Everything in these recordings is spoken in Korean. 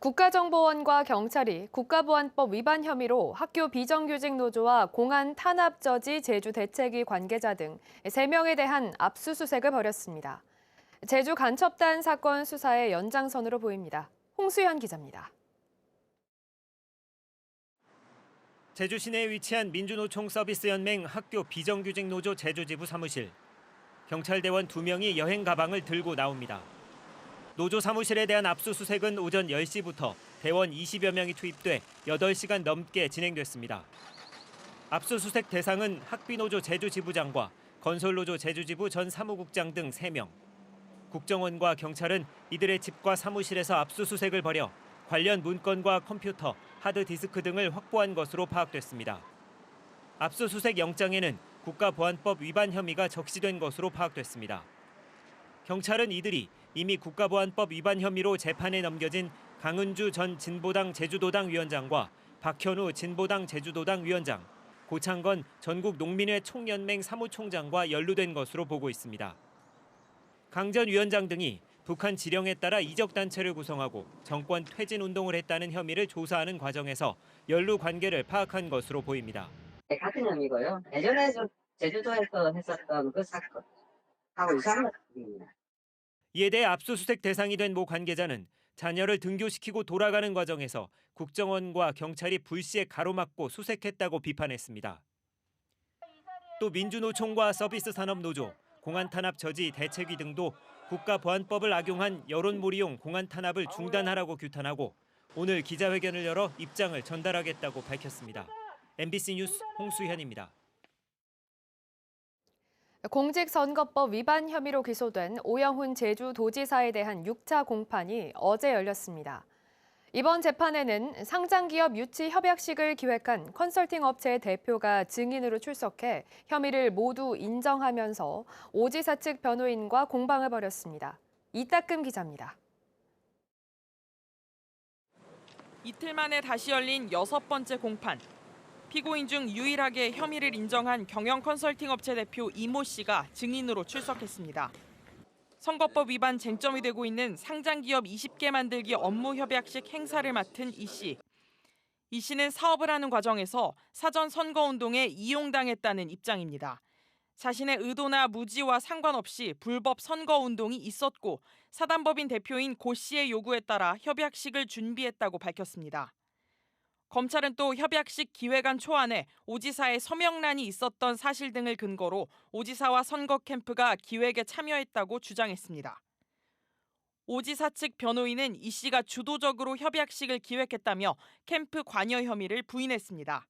국가정보원과 경찰이 국가보안법 위반 혐의로 학교 비정규직 노조와 공안 탄압 저지 제주 대책위 관계자 등 3명에 대한 압수수색을 벌였습니다. 제주 간첩단 사건 수사의 연장선으로 보입니다. 홍수현 기자입니다. 제주 시내에 위치한 민주노총 서비스연맹 학교 비정규직 노조 제주지부 사무실. 경찰대원 2명이 여행 가방을 들고 나옵니다. 노조 사무실에 대한 압수수색은 오전 10시부터 대원 20여 명이 투입돼 8시간 넘게 진행됐습니다. 압수수색 대상은 학비노조 제주지부장과 건설노조 제주지부 전 사무국장 등 3명. 국정원과 경찰은 이들의 집과 사무실에서 압수수색을 벌여 관련 문건과 컴퓨터, 하드디스크 등을 확보한 것으로 파악됐습니다. 압수수색 영장에는 국가보안법 위반 혐의가 적시된 것으로 파악됐습니다. 경찰은 이들이 이미 국가보안법 위반 혐의로 재판에 넘겨진 강은주 전 진보당 제주도당 위원장과 박현우 진보당 제주도당 위원장, 고창건 전국농민회 총연맹 사무총장과 연루된 것으로 보고 있습니다. 강 전 위원장 등이 북한 지령에 따라 이적단체를 구성하고 정권 퇴진 운동을 했다는 혐의를 조사하는 과정에서 연루 관계를 파악한 것으로 보입니다. 같은 혐의고요. 예전에 제주도에서 했었던 그 사건하고 유사한 것입니다. 이에 대해 압수수색 대상이 된 모 관계자는 자녀를 등교시키고 돌아가는 과정에서 국정원과 경찰이 불시에 가로막고 수색했다고 비판했습니다. 또 민주노총과 서비스산업노조, 공안탄압 저지 대책위 등도 국가보안법을 악용한 여론몰이용 공안탄압을 중단하라고 규탄하고 오늘 기자회견을 열어 입장을 전달하겠다고 밝혔습니다. MBC 뉴스 홍수현입니다. 공직선거법 위반 혐의로 기소된 오영훈 제주도지사에 대한 6차 공판이 어제 열렸습니다. 이번 재판에는 상장기업 유치 협약식을 기획한 컨설팅 업체의 대표가 증인으로 출석해 혐의를 모두 인정하면서 오 지사 측 변호인과 공방을 벌였습니다. 이따금 기자입니다. 이틀 만에 다시 열린 6번째 공판. 피고인 중 유일하게 혐의를 인정한 경영 컨설팅 업체 대표 이모 씨가 증인으로 출석했습니다. 선거법 위반 쟁점이 되고 있는 상장기업 20개 만들기 업무 협약식 행사를 맡은 이 씨. 이 씨는 사업을 하는 과정에서 사전 선거운동에 이용당했다는 입장입니다. 자신의 의도나 무지와 상관없이 불법 선거운동이 있었고 사단법인 대표인 고 씨의 요구에 따라 협약식을 준비했다고 밝혔습니다. 검찰은 또 협약식 기획안 초안에 오 지사의 서명란이 있었던 사실 등을 근거로 오 지사와 선거 캠프가 기획에 참여했다고 주장했습니다. 오 지사 측 변호인은 이 씨가 주도적으로 협약식을 기획했다며 캠프 관여 혐의를 부인했습니다.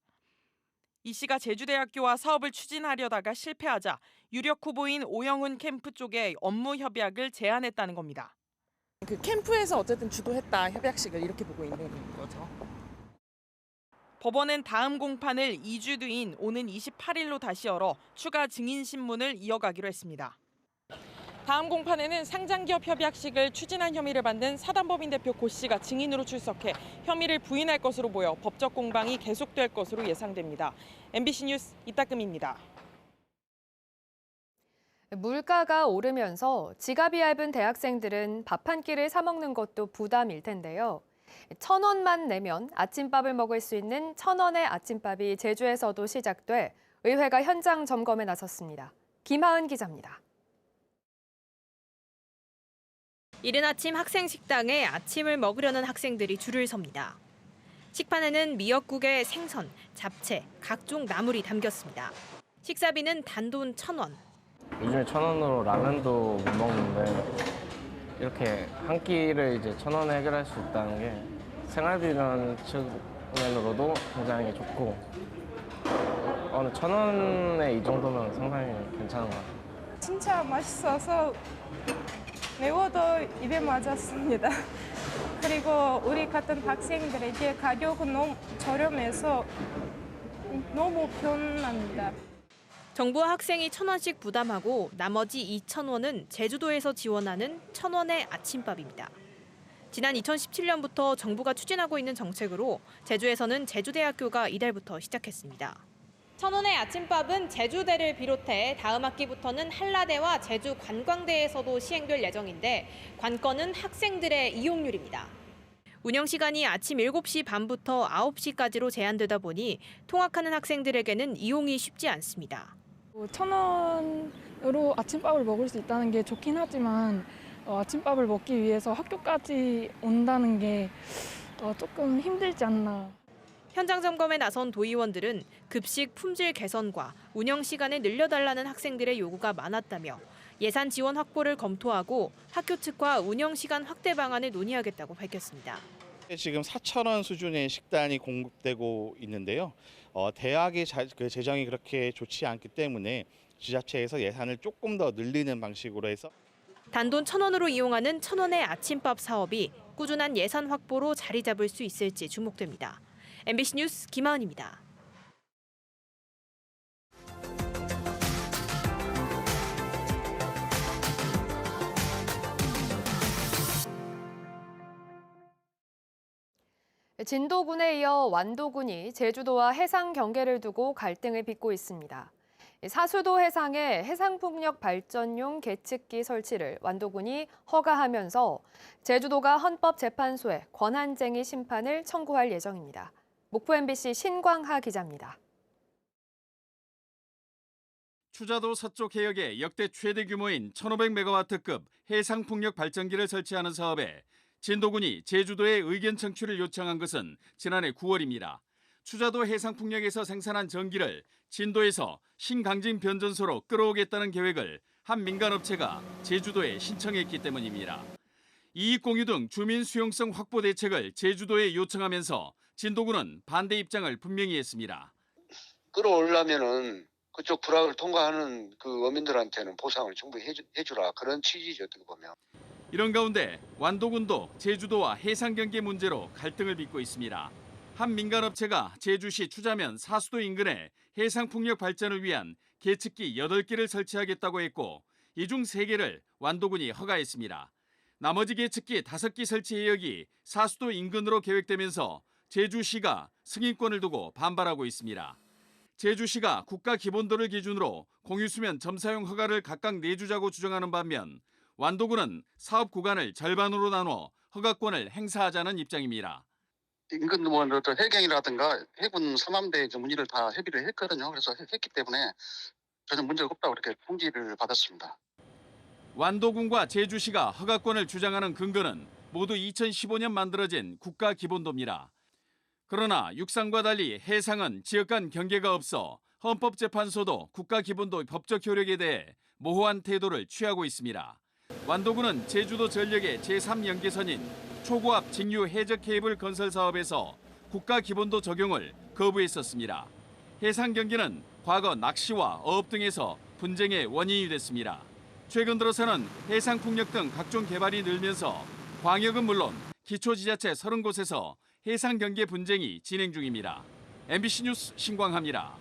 이 씨가 제주대학교와 사업을 추진하려다가 실패하자 유력 후보인 오영훈 캠프 쪽에 업무 협약을 제안했다는 겁니다. 그 캠프에서 어쨌든 주도했다, 협약식을 이렇게 보고 있는 거죠. 법원은 다음 공판을 2주 뒤인 오는 28일로 다시 열어 추가 증인 신문을 이어가기로 했습니다. 다음 공판에는 상장기업 협약식을 추진한 혐의를 받는 사단법인 대표 고 씨가 증인으로 출석해 혐의를 부인할 것으로 보여 법적 공방이 계속될 것으로 예상됩니다. MBC 뉴스 이따금입니다. 물가가 오르면서 지갑이 얇은 대학생들은 밥 한 끼를 사 먹는 것도 부담일 텐데요. 1,000원만 내면 아침밥을 먹을 수 있는 1,000원의 아침밥이 제주에서도 시작돼 의회가 현장 점검에 나섰습니다. 김하은 기자입니다. 이른 아침 학생 식당에 아침을 먹으려는 학생들이 줄을 섭니다. 식판에는 미역국에 생선, 잡채, 각종 나물이 담겼습니다. 식사비는 단돈 1,000원. 요즘에 1,000원으로 라면도 못 먹는데 이렇게 한 끼를 이제 1,000원에 해결할 수 있다는 게 생활비라는 측면으로도 굉장히 좋고 1,000원에 이 정도면 상당히 괜찮은 것 같아요. 진짜 맛있어서 매워도 입에 맞았습니다. 그리고 우리 같은 학생들에게 가격은 너무 저렴해서 너무 편합니다. 정부와 학생이 1,000원씩 부담하고 나머지 2,000원은 제주도에서 지원하는 1,000원의 아침밥입니다. 지난 2017년부터 정부가 추진하고 있는 정책으로 제주에서는 제주대학교가 이달부터 시작했습니다. 1,000원의 아침밥은 제주대를 비롯해 다음 학기부터는 한라대와 제주관광대에서도 시행될 예정인데 관건은 학생들의 이용률입니다. 운영 시간이 아침 7시 반부터 9시까지로 제한되다 보니 통학하는 학생들에게는 이용이 쉽지 않습니다. 1,000원으로 아침밥을 먹을 수 있다는 게 좋긴 하지만 아침밥을 먹기 위해서 학교까지 온다는 게 조금 힘들지 않나. 현장 점검에 나선 도의원들은 급식 품질 개선과 운영 시간을 늘려달라는 학생들의 요구가 많았다며 예산 지원 확보를 검토하고 학교 측과 운영 시간 확대 방안을 논의하겠다고 밝혔습니다. 지금 4,000원 수준의 식단이 공급되고 있는데요. 대학의 재정이 그렇게 좋지 않기 때문에 지자체에서 예산을 조금 더 늘리는 방식으로 해서 단돈 1,000원으로 이용하는 1,000원의 아침밥 사업이 꾸준한 예산 확보로 자리 잡을 수 있을지 주목됩니다. MBC 뉴스 김하은입니다. 진도군에 이어 완도군이 제주도와 해상 경계를 두고 갈등을 빚고 있습니다. 사수도 해상에 해상풍력 발전용 계측기 설치를 완도군이 허가하면서 제주도가 헌법재판소에 권한쟁의 심판을 청구할 예정입니다. 목포 MBC 신광하 기자입니다. 추자도 서쪽 해역에 역대 최대 규모인 1,500메가와트급 해상풍력 발전기를 설치하는 사업에 진도군이 제주도에 의견 청취를 요청한 것은 지난해 9월입니다. 추자도 해상풍력에서 생산한 전기를 진도에서 신강진 변전소로 끌어오겠다는 계획을 한 민간업체가 제주도에 신청했기 때문입니다. 이익 공유 등 주민 수용성 확보 대책을 제주도에 요청하면서 진도군은 반대 입장을 분명히 했습니다. 끌어오려면은 그쪽 불악을 통과하는 그 어민들한테는 보상을 충분히 해주라, 그런 취지죠, 어떻게 보면. 이런 가운데 완도군도 제주도와 해상 경계 문제로 갈등을 빚고 있습니다. 한 민간업체가 제주시 추자면 사수도 인근에 해상풍력 발전을 위한 계측기 8개를 설치하겠다고 했고 이 중 3개를 완도군이 허가했습니다. 나머지 계측기 5기 설치 해역이 사수도 인근으로 계획되면서 제주시가 승인권을 두고 반발하고 있습니다. 제주시가 국가기본도를 기준으로 공유수면 점사용 허가를 각각 내주자고 주장하는 반면 완도군은 사업 구간을 절반으로 나눠 허가권을 행사하자는 입장입니다. 인근 해경이라든가 해군 삼함대 문의를 다 협의를 했거든요. 그래서 했기 때문에 전혀 문제가 없다고 그렇게 통지를 받았습니다. 완도군과 제주시가 허가권을 주장하는 근거는 모두 2015년 만들어진 국가기본도입니다. 그러나 육상과 달리 해상은 지역 간 경계가 없어 헌법재판소도 국가기본도 법적 효력에 대해 모호한 태도를 취하고 있습니다. 완도군은 제주도 전력의 제3연계선인 초고압 직류 해적 케이블 건설 사업에서 국가기본도 적용을 거부했었습니다. 해상 경계는 과거 낚시와 어업 등에서 분쟁의 원인이 됐습니다. 최근 들어서는 해상풍력 등 각종 개발이 늘면서 광역은 물론 기초지자체 30곳에서 해상 경계 분쟁이 진행 중입니다. MBC 뉴스 신광하입니다.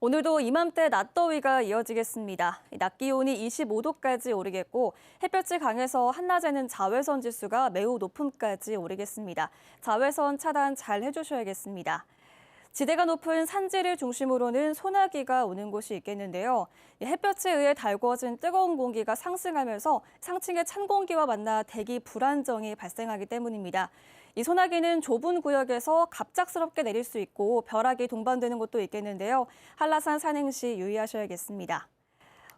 오늘도 이맘때 낮더위가 이어지겠습니다. 낮 기온이 25도까지 오르겠고 햇볕이 강해서 한낮에는 자외선 지수가 매우 높음까지 오르겠습니다. 자외선 차단 잘 해주셔야겠습니다. 지대가 높은 산지를 중심으로는 소나기가 오는 곳이 있겠는데요. 햇볕에 의해 달궈진 뜨거운 공기가 상승하면서 상층의 찬 공기와 만나 대기 불안정이 발생하기 때문입니다. 이 소나기는 좁은 구역에서 갑작스럽게 내릴 수 있고 벼락이 동반되는 곳도 있겠는데요. 한라산 산행 시 유의하셔야겠습니다.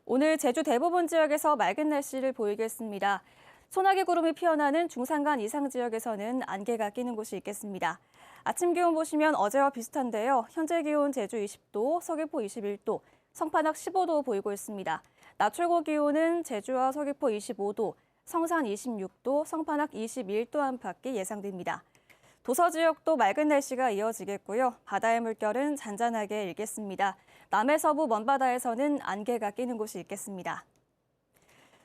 오늘 제주 대부분 지역에서 맑은 날씨를 보이겠습니다. 소나기 구름이 피어나는 중산간 이상 지역에서는 안개가 끼는 곳이 있겠습니다. 아침 기온 보시면 어제와 비슷한데요. 현재 기온 제주 20도, 서귀포 21도, 성판악 15도 보이고 있습니다. 낮 최고 기온은 제주와 서귀포 25도, 성산 26도, 성판악 21도 안팎이 예상됩니다. 도서 지역도 맑은 날씨가 이어지겠고요. 바다의 물결은 잔잔하게 일겠습니다. 남해 서부 먼바다에서는 안개가 끼는 곳이 있겠습니다.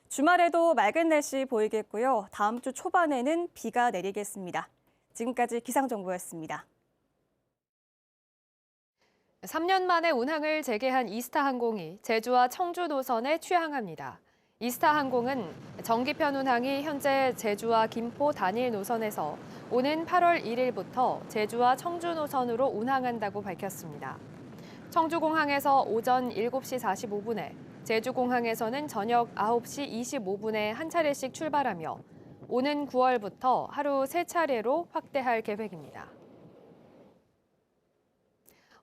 주말에도 맑은 날씨 보이겠고요. 다음 주 초반에는 비가 내리겠습니다. 지금까지 기상정보였습니다. 3년 만에 운항을 재개한 이스타항공이 제주와 청주 노선에 취항합니다. 이스타항공은 정기편 운항이 현재 제주와 김포 단일 노선에서 오는 8월 1일부터 제주와 청주 노선으로 운항한다고 밝혔습니다. 청주공항에서 오전 7시 45분에, 제주공항에서는 저녁 9시 25분에 한 차례씩 출발하며 오는 9월부터 하루 3차례로 확대할 계획입니다.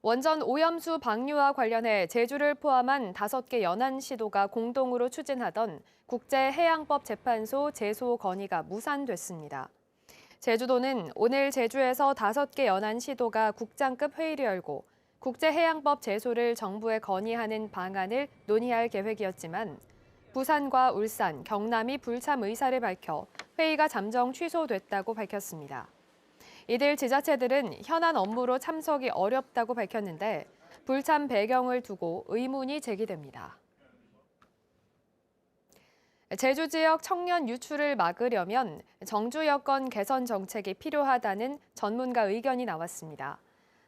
원전 오염수 방류와 관련해 제주를 포함한 5개 연안 시도가 공동으로 추진하던 국제해양법재판소 제소 건의가 무산됐습니다. 제주도는 오늘 제주에서 5개 연안 시도가 국장급 회의를 열고 국제해양법 제소를 정부에 건의하는 방안을 논의할 계획이었지만 부산과 울산, 경남이 불참 의사를 밝혀 회의가 잠정 취소됐다고 밝혔습니다. 이들 지자체들은 현안 업무로 참석이 어렵다고 밝혔는데 불참 배경을 두고 의문이 제기됩니다. 제주 지역 청년 유출을 막으려면 정주 여건 개선 정책이 필요하다는 전문가 의견이 나왔습니다.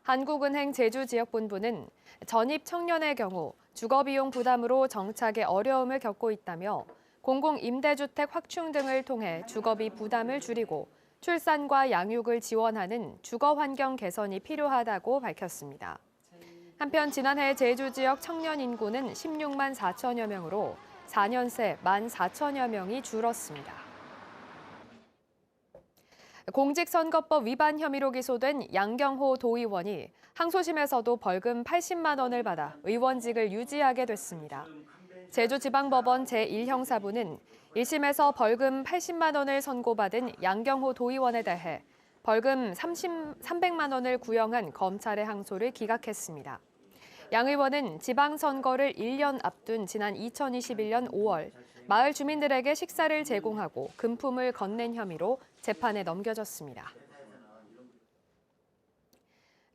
한국은행 제주지역본부는 전입 청년의 경우 주거비용 부담으로 정착에 어려움을 겪고 있다며 공공임대주택 확충 등을 통해 주거비 부담을 줄이고 출산과 양육을 지원하는 주거환경 개선이 필요하다고 밝혔습니다. 한편 지난해 제주 지역 청년 인구는 16만 4천여 명으로 4년 새 1만 4천여 명이 줄었습니다. 공직선거법 위반 혐의로 기소된 양경호 도의원이 항소심에서도 벌금 80만 원을 받아 의원직을 유지하게 됐습니다. 제주지방법원 제1형사부는 1심에서 벌금 80만 원을 선고받은 양경호 도의원에 대해 벌금 300만 원을 구형한 검찰의 항소를 기각했습니다. 양 의원은 지방선거를 1년 앞둔 지난 2021년 5월 마을 주민들에게 식사를 제공하고 금품을 건넨 혐의로 재판에 넘겨졌습니다.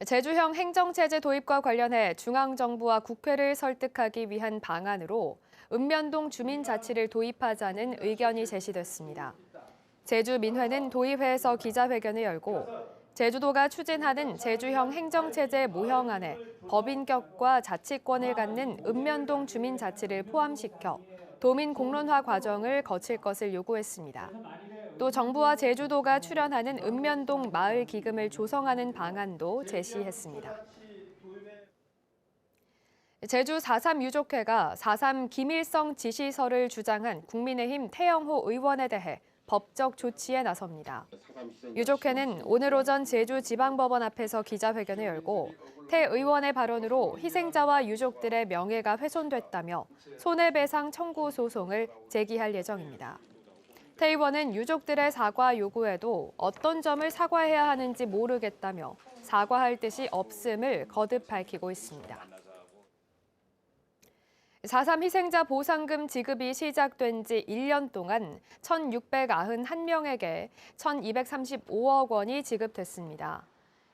제주형 행정체제 도입과 관련해 중앙정부와 국회를 설득하기 위한 방안으로 읍면동 주민자치를 도입하자는 의견이 제시됐습니다. 제주민회는 도의회에서 기자회견을 열고 제주도가 추진하는 제주형 행정체제 모형안에 법인격과 자치권을 갖는 읍면동 주민자치를 포함시켜 도민 공론화 과정을 거칠 것을 요구했습니다. 또 정부와 제주도가 출연하는 읍면동 마을 기금을 조성하는 방안도 제시했습니다. 제주 4.3 유족회가 4.3 김일성 지시서를 주장한 국민의힘 태영호 의원에 대해 법적 조치에 나섭니다. 유족회는 오늘 오전 제주지방법원 앞에서 기자회견을 열고 태 의원의 발언으로 희생자와 유족들의 명예가 훼손됐다며 손해배상 청구 소송을 제기할 예정입니다. 태 의원은 유족들의 사과 요구에도 어떤 점을 사과해야 하는지 모르겠다며 사과할 뜻이 없음을 거듭 밝히고 있습니다. 4.3 희생자 보상금 지급이 시작된 지 1년 동안 1,691명에게 1,235억 원이 지급됐습니다.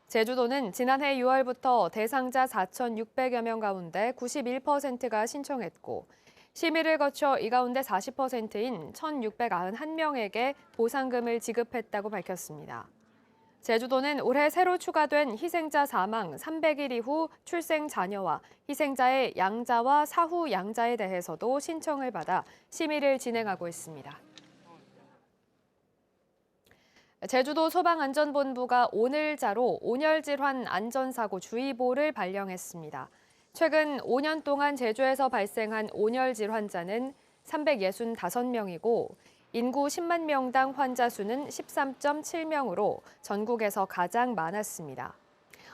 제주도는 지난해 6월부터 대상자 4,600여 명 가운데 91%가 신청했고 심의를 거쳐 이 가운데 40%인 1,691명에게 보상금을 지급했다고 밝혔습니다. 제주도는 올해 새로 추가된 희생자 사망 300일 이후 출생 자녀와 희생자의 양자와 사후 양자에 대해서도 신청을 받아 심의를 진행하고 있습니다. 제주도 소방안전본부가 오늘자로 온열질환 안전사고 주의보를 발령했습니다. 최근 5년 동안 제주에서 발생한 온열질환자는 365명이고 인구 10만 명당 환자 수는 13.7명으로 전국에서 가장 많았습니다.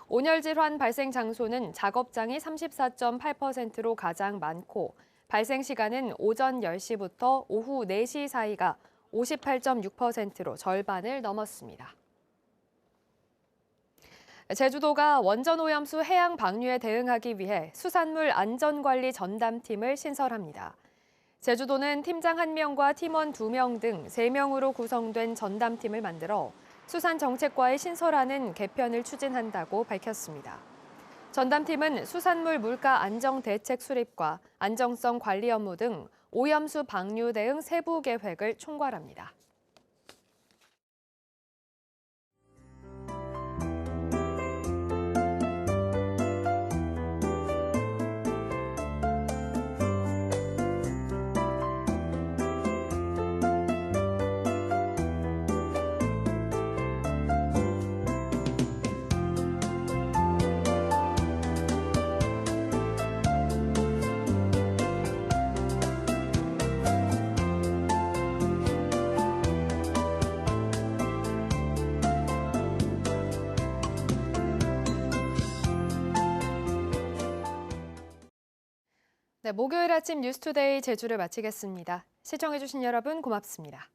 온열질환 발생 장소는 작업장이 34.8%로 가장 많고 발생 시간은 오전 10시부터 오후 4시 사이가 58.6%로 절반을 넘었습니다. 제주도가 원전 오염수 해양 방류에 대응하기 위해 수산물 안전관리 전담팀을 신설합니다. 제주도는 팀장 1명과 팀원 2명 등 3명으로 구성된 전담팀을 만들어 수산정책과의 신설하는 개편을 추진한다고 밝혔습니다. 전담팀은 수산물 물가 안정 대책 수립과 안정성 관리 업무 등 오염수 방류 대응 세부 계획을 총괄합니다. 네, 목요일 아침 뉴스투데이 제주를 마치겠습니다. 시청해주신 여러분 고맙습니다.